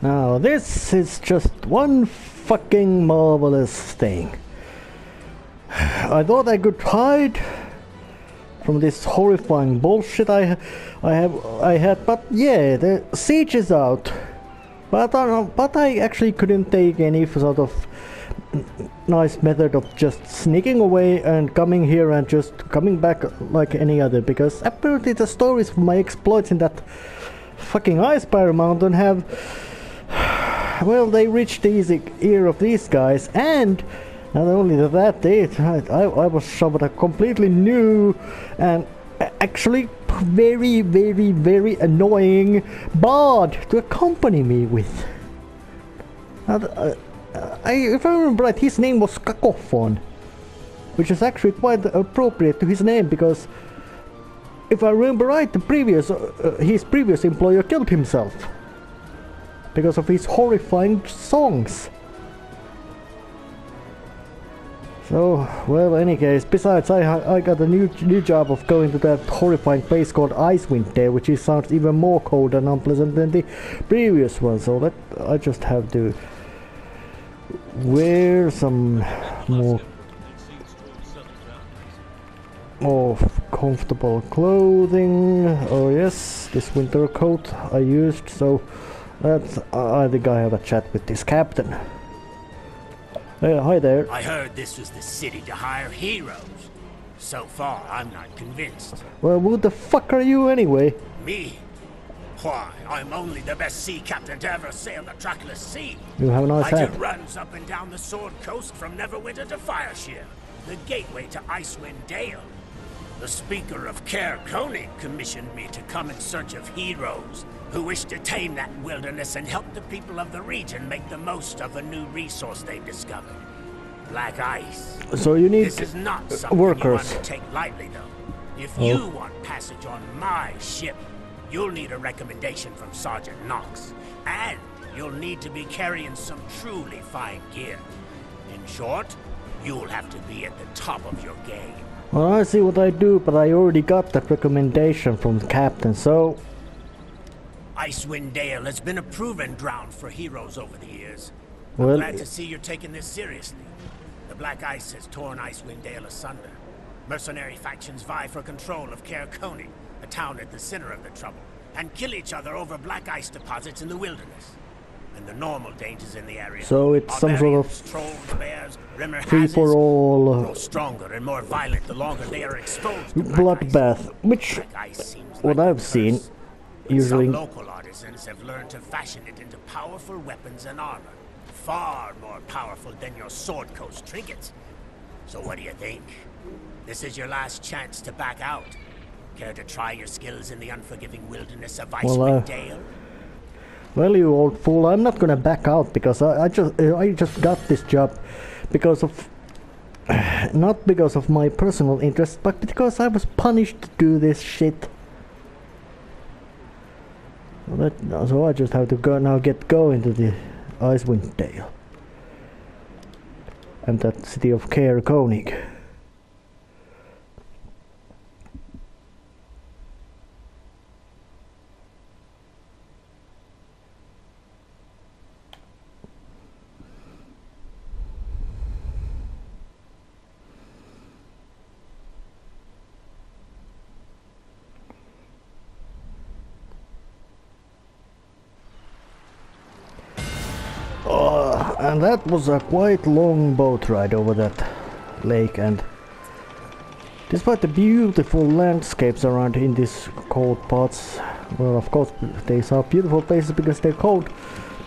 Now this is just one fucking marvelous thing. I thought I could hide from this horrifying bullshit I had, but yeah, the siege is out. But I actually couldn't take any sort of nice method of just sneaking away and coming here and just coming back like any other, because apparently the stories of my exploits in that fucking Ice Spire Mountain have, well, they reached the easy ear of these guys, and not only that, I was shown a completely new and actually very, very, very annoying bard to accompany me with. If I remember right, his name was Cacophon, which is actually quite appropriate to his name, because if I remember right, his previous employer killed himself because of his horrifying songs. So, well, any case, besides I got a new job of going to that horrifying place called Neverwinter, which sounds even more cold and unpleasant than the previous one, so that I just have to wear some more comfortable clothing. Oh yes, this winter coat I used, so that's, I think I have a chat with this captain. Hi there. I heard this was the city to hire heroes. So far, I'm not convinced. Well, who the fuck are you anyway? Me? Why, I'm only the best sea captain to ever sail the trackless sea. You have a nice hat. I did runs up and down the Sword Coast from Neverwinter to Fireshire, the gateway to Icewind Dale. The Speaker of Care Koenig commissioned me to come in search of heroes who wish to tame that wilderness and help the people of the region make the most of a new resource they've discovered. Black ice. So you need this is not something workers. You want to take lightly, though. If you want passage on my ship, you'll need a recommendation from Sergeant Knox. And you'll need to be carrying some truly fine gear. In short, you'll have to be at the top of your game. Well, I see what I do, but I already got that recommendation from the captain, so... Icewind Dale has been a proven ground for heroes over the years. Well, I'm glad to see you're taking this seriously. The Black Ice has torn Icewind Dale asunder. Mercenary factions vie for control of Care Koenig, a town at the center of the trouble, and kill each other over Black Ice deposits in the wilderness. And the normal dangers in the area. So it's some sort of free-for-all grow stronger and more violent the longer they are exposed to bloodbath, which, what I've seen, usually... Some local artisans have learned to fashion it into powerful weapons and armor. Far more powerful than your Sword Coast trinkets. So what do you think? This is your last chance to back out. Care to try your skills in the unforgiving wilderness of Icewind Dale? Well, you old fool, I'm not gonna back out, because I just got this job because of... not because of my personal interest, but because I was punished to do this shit. So I just have to get going to the Icewind Dale. And that city of Care Koenig. And that was a quite long boat ride over that lake, and despite the beautiful landscapes around in these cold parts, well, of course these are beautiful places because they're cold.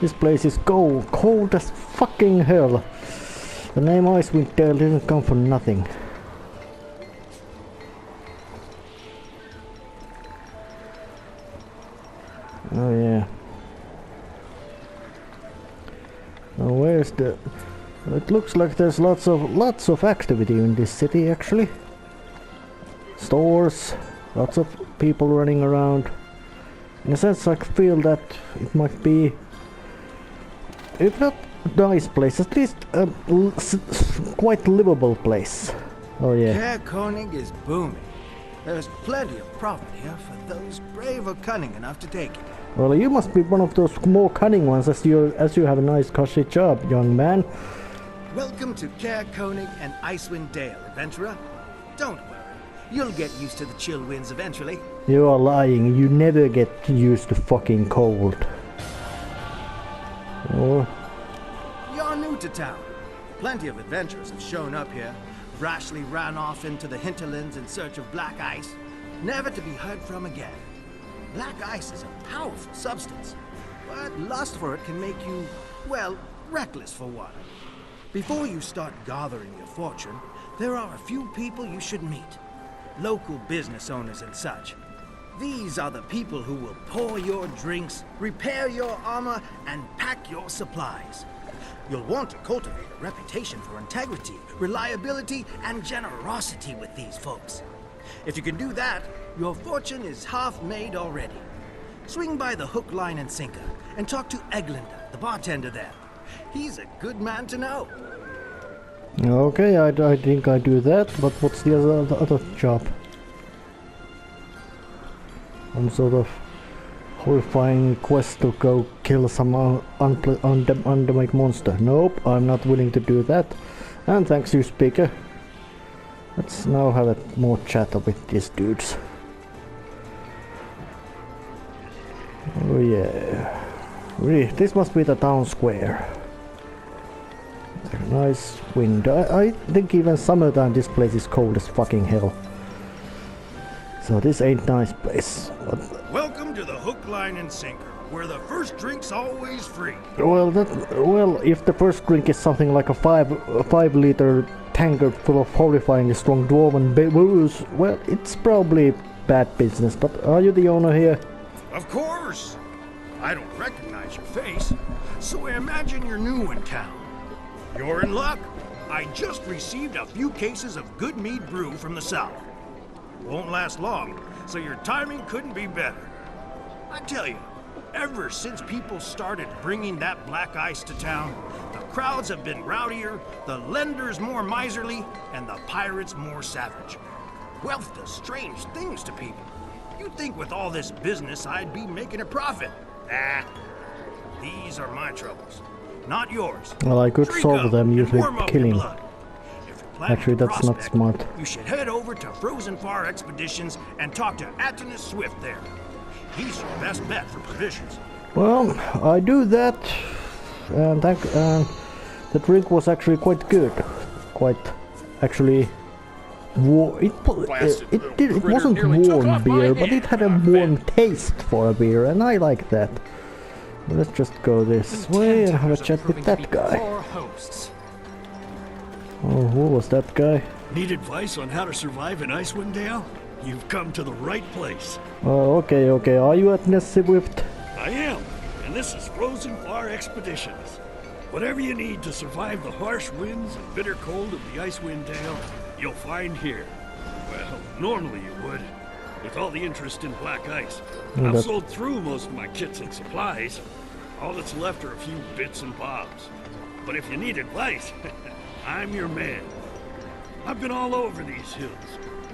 This place is cold as fucking hell. The name Icewind Dale didn't come from nothing. Oh yeah. Now where's the... It looks like there's lots of activity in this city actually. Stores, lots of people running around. In a sense I feel that it might be, if not a nice place, at least a quite livable place. Oh yeah. Care Koenig is booming. There's plenty of profit here for those brave or cunning enough to take it. Well, you must be one of those more cunning ones, as you have a nice cushy job, young man. Welcome to Caer Konig and Icewind Dale, adventurer. Don't worry, you'll get used to the chill winds eventually. You are lying. You never get used to fucking cold. Oh. You're new to town. Plenty of adventurers have shown up here, rashly ran off into the hinterlands in search of black ice, never to be heard from again. Black ice is a powerful substance, but lust for it can make you, well, reckless for one. Before you start gathering your fortune, there are a few people you should meet. Local business owners and such. These are the people who will pour your drinks, repair your armor, and pack your supplies. You'll want to cultivate a reputation for integrity, reliability, and generosity with these folks. If you can do that, your fortune is half made already. Swing by the hook, line, and sinker, and talk to Eglander, the bartender there. He's a good man to know. Okay, I think I do that, but what's the other job? Some sort of horrifying quest to go kill some undemonic monster. Nope, I'm not willing to do that. And thanks you, speaker. Let's now have a more chat with these dudes. Oh yeah. Really, this must be the town square. Nice window. I think even summertime this place is cold as fucking hell. So this ain't nice place. But Welcome to the hook, line, and sinker, where the first drink's always free. well, if the first drink is something like a 5-liter tankard full of horrifyingly strong dwarven booze, well, it's probably bad business. But are you the owner here? Of course. I don't recognize your face, so I imagine you're new in town. You're in luck. I just received a few cases of good mead brew from the south. Won't last long, so your timing couldn't be better. I tell you, ever since people started bringing that black ice to town, the crowds have been rowdier, the lenders more miserly, and the pirates more savage. Wealth does strange things to people. You'd think with all this business I'd be making a profit. Ah, these are my troubles, not yours. Well, I could Drink solve up them and usually warm up killing. your blood. If you're planning Actually, to that's not prospect, smart. You should head over to Frozen Far Expeditions and talk to Attinus Swift there. He's your best bet for provisions. Well, I do that, and the drink was actually quite good. Quite, actually, it wasn't warm beer, but it had a warm taste for a beer, and I like that. Let's just go this way and have a chat with that guy. Oh, who was that guy? Need advice on how to survive in Icewind Dale? You've come to the right place. Oh, okay. Are you at Swift? I am, and this is Frozen Far Expeditions. Whatever you need to survive the harsh winds and bitter cold of the Icewind Dale, you'll find here. Well, normally you would, with all the interest in black ice. I've sold through most of my kits and supplies. All that's left are a few bits and bobs. But if you need advice, I'm your man. I've been all over these hills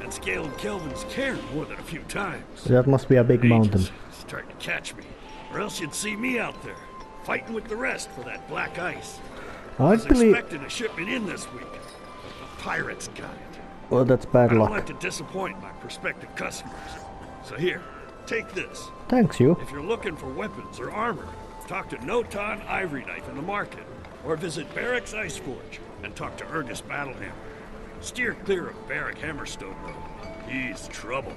and scaled Kelvin's cairn more than a few times. That must be a big mountain. Agents starting to catch me, or else you'd see me out there fighting with the rest for that black ice. I was expecting a shipment in this week, but the pirates got it. Well, that's bad I don't luck. like to disappoint my prospective customers. So here, take this. Thanks, you. If you're looking for weapons or armor, talk to Noton Ivory Knife in the market, or visit Barrack's Ice Forge and talk to Ergus Battlehammer. Steer clear of Barrack Hammerstone Road. He's trouble.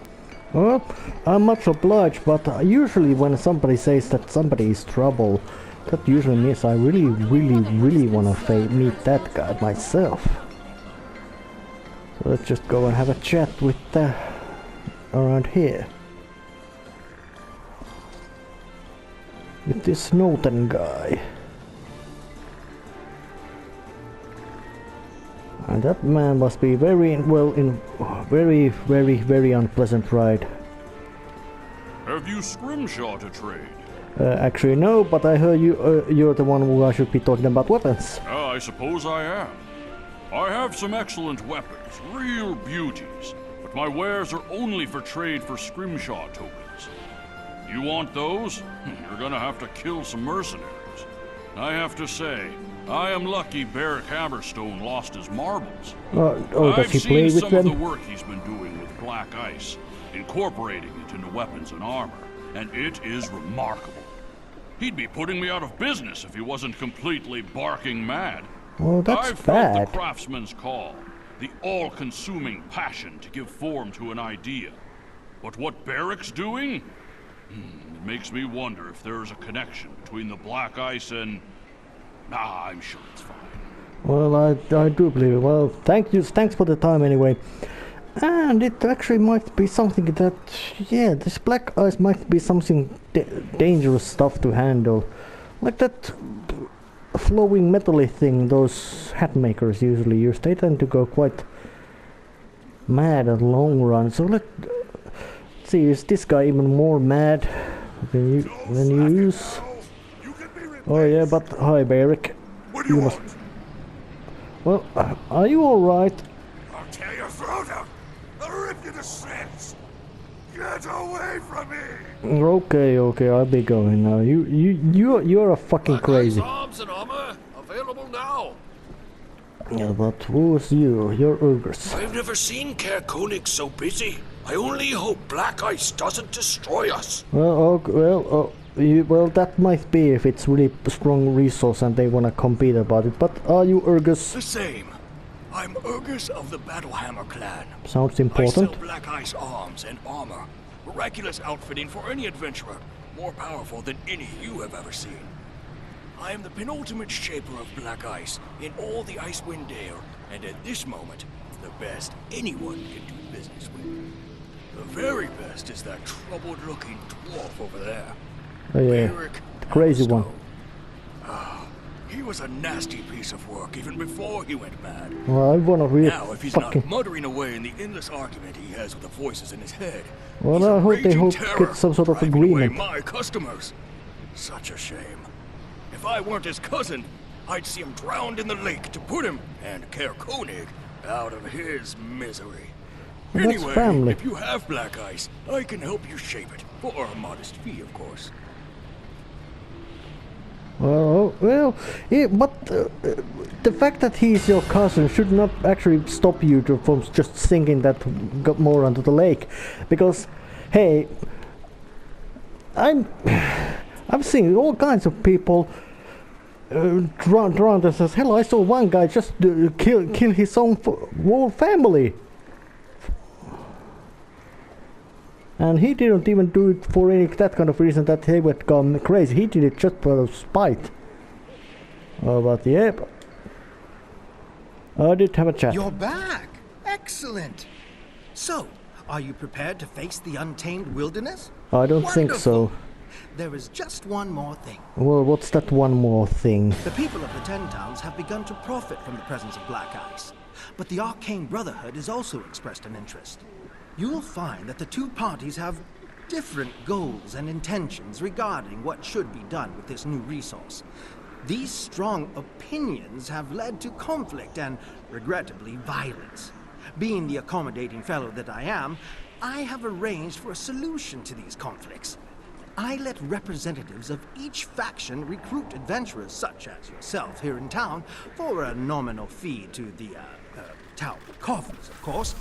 Well, I'm much obliged, but usually when somebody says that somebody is trouble, that usually means I really want to meet that guy myself. So let's just go and have a chat with around here. With this Noten guy. And that man must be very unpleasant ride. Have you scrimshaw to trade? Actually no, but I heard you're the one who I should be talking about weapons. I suppose I am. I have some excellent weapons, real beauties, but my wares are only for trade for scrimshaw tokens. You want those? You're gonna have to kill some mercenaries. I have to say, I am lucky Beric Hammerstone lost his marbles. Does I've he play seen with some them? of the work he's been doing with black ice, incorporating it into weapons and armor, and it is remarkable. He'd be putting me out of business if he wasn't completely barking mad. Well, that's I've bad. felt the craftsman's call, the all-consuming passion to give form to an idea. But what Beric's doing? It makes me wonder if there's a connection between the black ice and... I'm sure it's fine. Well, I do believe it. Well, thanks for the time anyway. And it actually might be something that, yeah, this black ice might be something dangerous stuff to handle. Like that flowing metally thing those hat makers usually use. They tend to go quite mad at long run. So let's see, is this guy even more mad than you use? Oh yeah, but hi Beric. What do you want? Well, are you alright? I'll tear your throat out. I'll rip you to shreds. Get away from me! Okay, I'll be going now. You're a fucking crazy. Arms and armor available now. Yeah, but who is you? You're Urgers. I've never seen Caer Konig so busy. I only hope black ice doesn't destroy us. Well, well, that might be if it's really a strong resource and they wanna compete about it. But are you Urgus? The same. I'm Urgus of the Battlehammer clan. Sounds I important. sell black ice arms and armor. Miraculous outfitting for any adventurer, more powerful than any you have ever seen. I am the penultimate shaper of black ice in all the Icewind Dale, and at this moment, the best anyone can do business with. The very best is that troubled-looking dwarf over there. Oh yeah, Beric the crazy one. He was a nasty piece of work even before he went mad. Well, I wanna really Now, if he's fucking... not muttering away in the endless argument he has with the voices in his head, Well, he's a I hope they raging hope terror, get some sort of driving away agreement. my customers. Such a shame. If I weren't his cousin, I'd see him drowned in the lake to put him and Caer Konig out of his misery. Well, that's Anyway, family. if you have black ice, I can help you shape it for a modest fee, of course. Well, yeah, but the fact that he's your cousin should not actually stop you from just sinking that more onto the lake, because, hey, I've seen all kinds of people drowned and says, hell, I saw one guy just kill his own whole family. And he didn't even do it for any that kind of reason that he would gone crazy. He did it just for spite. Oh, but yeah, I did have a chat. You're back! Excellent! So, are you prepared to face the untamed wilderness? I don't think so. There is just one more thing. Well, what's that one more thing? The people of the Ten Towns have begun to profit from the presence of black ice. But the Arcane Brotherhood has also expressed an interest. You'll find that the two parties have different goals and intentions regarding what should be done with this new resource. These strong opinions have led to conflict and, regrettably, violence. Being the accommodating fellow that I am, I have arranged for a solution to these conflicts. I let representatives of each faction recruit adventurers such as yourself here in town for a nominal fee to the town coffers, of course.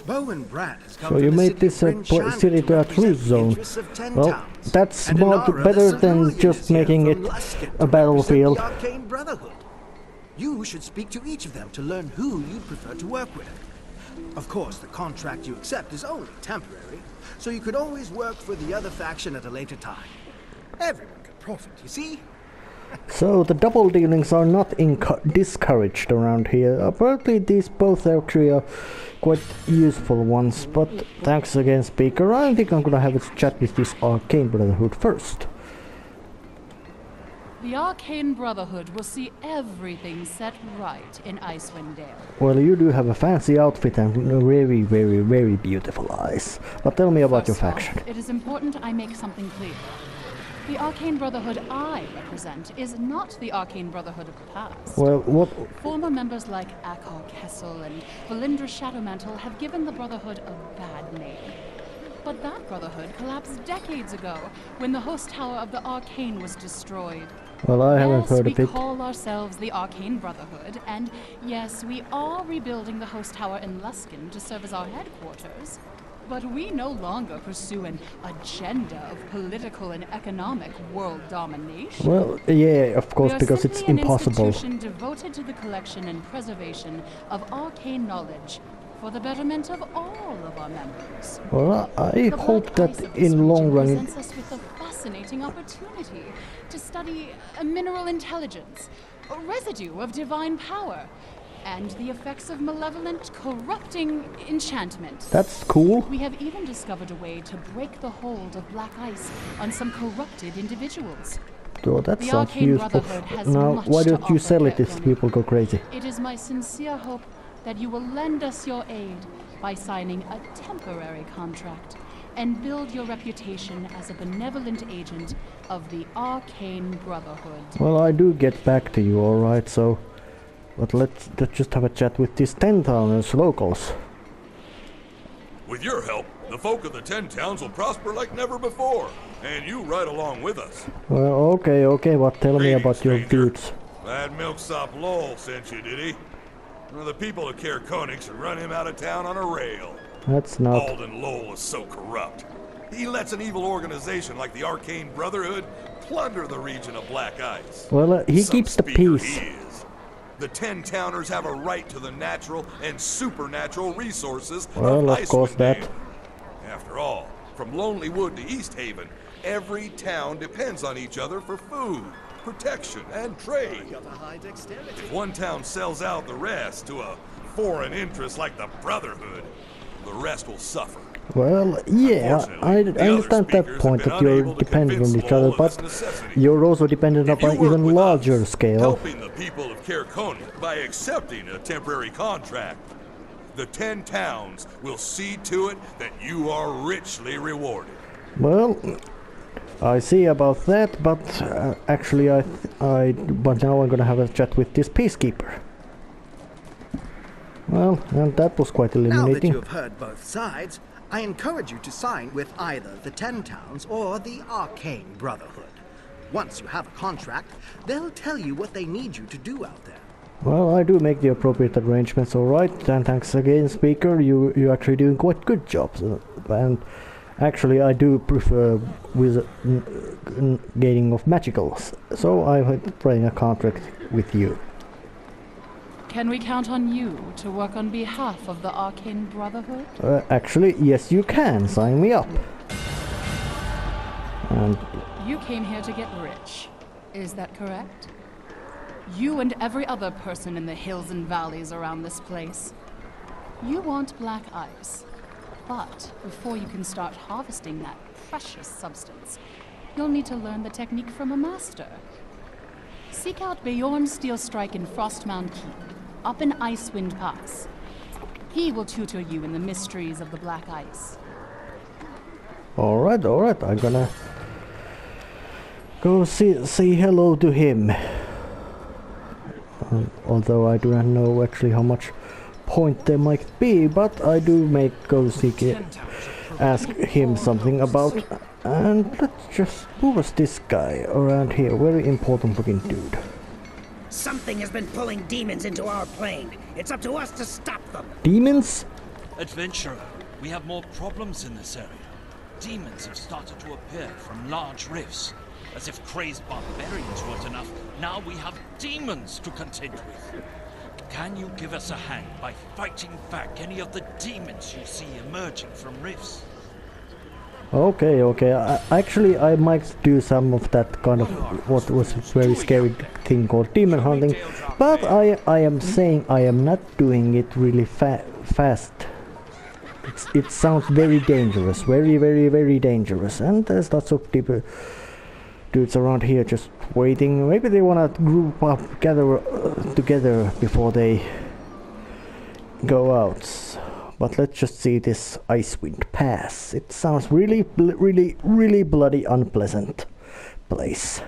Bo and Brad has come So you made this a city to a truce zone. Well, that's better than just making it a battlefield. Arcane Brotherhood. You should speak to each of them to learn who you'd prefer to work with. Of course, the contract you accept is only temporary, so you could always work for the other faction at a later time. Everyone can profit, you see? So the double dealings are not discouraged around here. Apparently these both actually are quite useful ones, but thanks again, speaker. I think I'm gonna have a chat with this Arcane Brotherhood first. The Arcane Brotherhood will see everything set right in Icewind Dale. Well, you do have a fancy outfit and very, very, very beautiful eyes. But tell me about your First off, faction. it is important I make something clear. The Arcane Brotherhood I represent is not the Arcane Brotherhood of the past. Well, what... Former members like Akar Kessel and Valindra Shadowmantle have given the Brotherhood a bad name. But that brotherhood collapsed decades ago, when the host tower of the Arcane was destroyed. Well, I haven't heard Yes, of we it. call ourselves the Arcane Brotherhood, and yes, we are rebuilding the host tower in Luskin to serve as our headquarters. But we no longer pursue an agenda of political and economic world domination. Well, yeah, of course, We are because it's simply an impossible. institution devoted to the collection and preservation of arcane knowledge for the betterment of all of our members. Well, I The hope Black that Ice of this in long region run, presents us with a fascinating opportunity to study a mineral intelligence, a residue of divine power, and the effects of malevolent, corrupting enchantment. that's cool. We have even discovered a way to break the hold of black ice on some corrupted individuals. So that The sounds Arcane useful. Brotherhood has Now, much why to don't you offer sell it if Kerkoni. people go crazy? It is my sincere hope that you will lend us your aid by signing a temporary contract and build your reputation as a benevolent agent of the Arcane Brotherhood. Well, I do get back to you, alright, so... But let's just have a chat with these 10 towners locals. With your help, the folk of the 10 towns will prosper like never before, and you right along with us. Well, okay, but tell me about your Stranger. dudes. That milksop Lowell sent you, did he? Well, the people of Caer Konig should run him out of town on a rail. That's not... Alden Lowell is so corrupt. He lets an evil organization like the Arcane Brotherhood plunder the region of Black Ice. Well, he Some keeps the speaker peace. he is. The 10 towners have a right to the natural and supernatural resources Well, of course Icewind that. Dale. After all, from Lonely Wood to East Haven, every town depends on each other for food, protection, and trade. If one town sells out the rest to a foreign interest like the Brotherhood, the rest will suffer. Well, yeah, I understand that point, that you're dependent on each other, but you're also dependent If you on work even with larger us, scale. helping the people of Caer Konig by accepting a temporary contract, the 10 towns will see to it that you are richly rewarded. Well, I see about that, but actually but now I'm gonna have a chat with this peacekeeper. Well, and that was quite Now that eliminating. you have heard both sides, I encourage you to sign with either the 10 towns or the Arcane Brotherhood. Once you have a contract, they'll tell you what they need you to do out there. Well, I do make the appropriate arrangements, alright, and thanks again, Speaker, you're actually doing quite good jobs, and actually I do prefer with gaining of magicals, so I'm writing a contract with you. Can we count on you to work on behalf of the Arcane Brotherhood? Actually, yes you can, sign me up. And You came here to get rich. Is that correct? You and every other person in the hills and valleys around this place. You want black ice. But before you can start harvesting that precious substance, you'll need to learn the technique from a master. Seek out Bjorn Steelstrike in Frostmound Keep, up in Icewind Pass. He will tutor you in the mysteries of the black ice. alright, I'm gonna go say hello to him. Although I do not know actually how much point there might be, but I do ask him something about. And let's just... Who was this guy around here? Very important looking dude. Something has been pulling demons into our plane. It's up to us to stop them. Demons? Adventurer, we have more problems in this area. Demons have started to appear from large rifts. As if crazed barbarians weren't enough, now we have demons to contend with. Can you give us a hand by fighting back any of the demons you see emerging from rifts? Okay. Actually, I might do some of that kind of what was a very scary thing called demon hunting, but I am saying I am not doing it really fast. It sounds very dangerous, very dangerous, and there's lots of people, dudes around here just waiting. Maybe they wanna group up, gather together before they go out. But let's just see this Icewind Pass. It sounds really bloody unpleasant place.